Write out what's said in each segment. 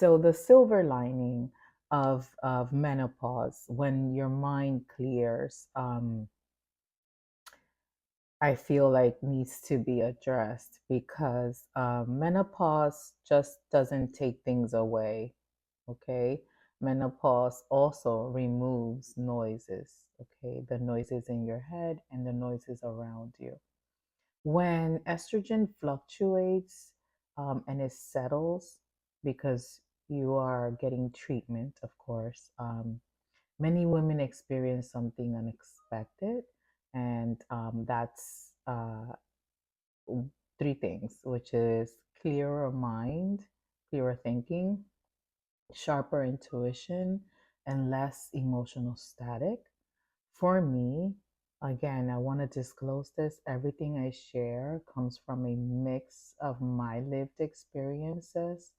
So the silver lining of menopause, when your mind clears, I feel like needs to be addressed because menopause just doesn't take things away. Okay, menopause also removes noises. Okay, the noises in your head and the noises around you. When estrogen fluctuates and it settles, because you are getting treatment, of course, many women experience something unexpected, and that's three things, which is clearer mind, clearer thinking, sharper intuition, and less emotional static. For me, again, I want to disclose this. Everything I share comes from a mix of my lived experiences,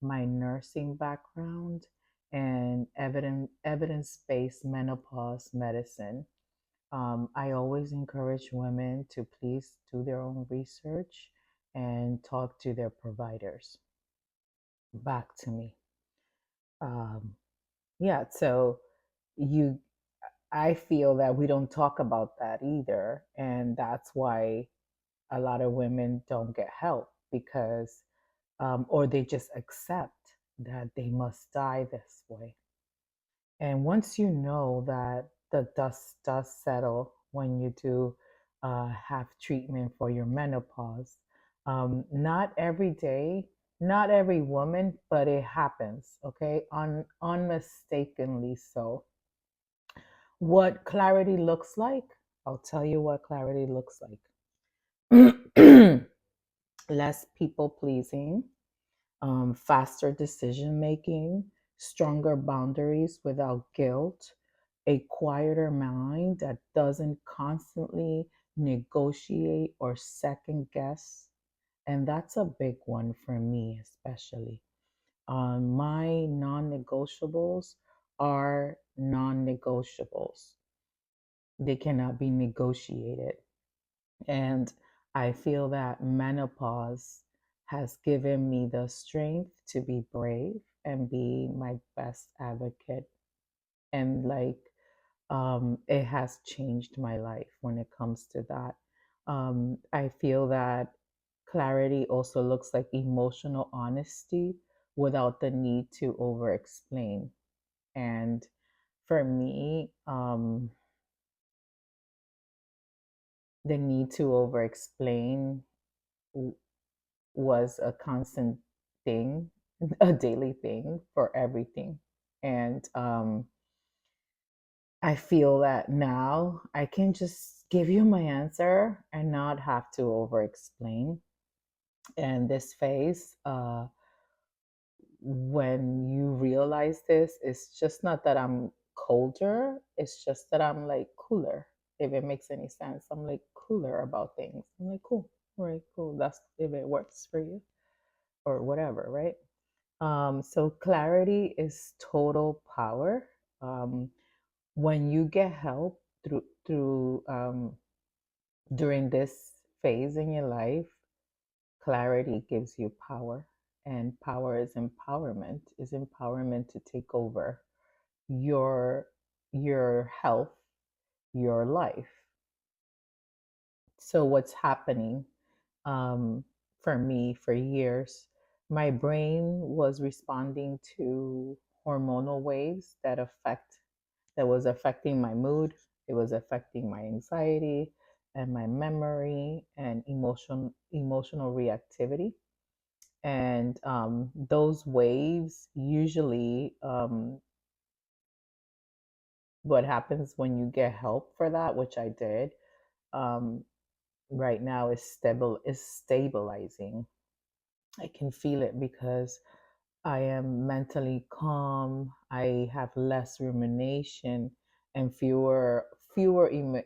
my nursing background, and evidence-based menopause medicine. I always encourage women to please do their own research and talk to their providers. Back to me. Um, yeah, so you I feel that we don't talk about that either. And that's why a lot of women don't get help because, or they just accept that they must die this way. And once you know that the dust does settle when you do have treatment for your menopause, not every day, not every woman, but it happens, okay? Unmistakably so. What clarity looks like, I'll tell you what clarity looks like. Less people pleasing, faster decision making, stronger boundaries without guilt, a quieter mind that doesn't constantly negotiate or second guess. And that's a big one for me, especially. My non negotiables are non negotiables, they cannot be negotiated. And I feel that menopause has given me the strength to be brave and be my best advocate. And it has changed my life when it comes to that. I feel that clarity also looks like emotional honesty without the need to over explain. And for me, the need to over explain was a constant thing, a daily thing for everything. And I feel that now I can just give you my answer and not have to over explain. And this phase, when you realize this, it's just not that I'm colder, it's just that I'm like cooler, if it makes any sense. I'm like cooler about things. I'm like, cool, all right, cool. That's if it works for you or whatever, right? So clarity is total power. Um, when you get help through during this phase in your life, clarity gives you power, and power is empowerment. Is empowerment to take over your your health, your life. So what's happening um, for me for years, my brain was responding to hormonal waves that was affecting my mood, it was affecting my anxiety and my memory and emotional reactivity. And those waves usually, what happens when you get help for that, which I did, um, right now is stabilizing. I can feel it because I am mentally calm. I have less rumination and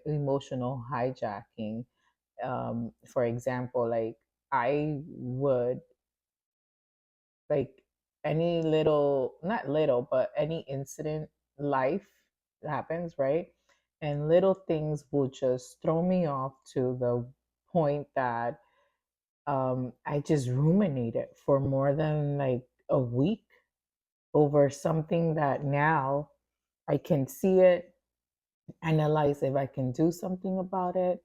emotional hijacking. For example, like I would like any little, not little, but any incident, life happens, right? And little things will just throw me off to the point that I just ruminated for more than like a week. over something that now I can see it, analyze if I can do something about it,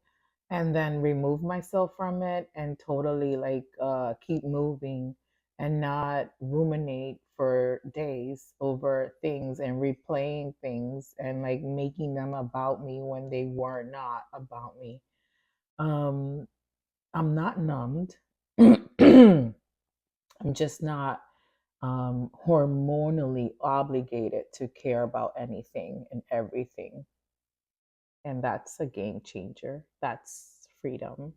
and then remove myself from it and totally like keep moving and not ruminate for days over things and replaying things and like making them about me when they were not about me. Um, I'm not numbed. I'm just not hormonally obligated to care about anything and everything. And that's a game changer. That's freedom.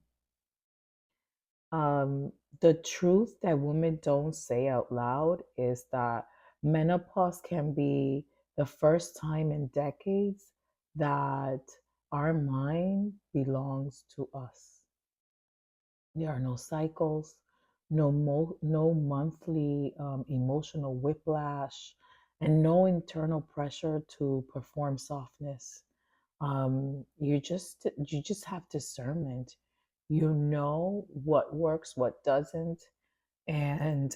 Um, the truth that women don't say out loud is that menopause can be the first time in decades that our mind belongs to us. There are no cycles, no monthly emotional whiplash, and no internal pressure to perform softness. You just have discernment. You know what works, what doesn't, and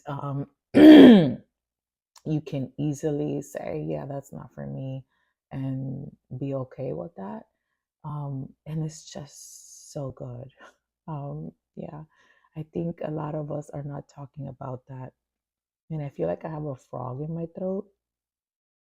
you can easily say, "Yeah, that's not for me," and be okay with that. And it's just so good. Yeah, I think a lot of us are not talking about that, and I feel like I have a frog in my throat.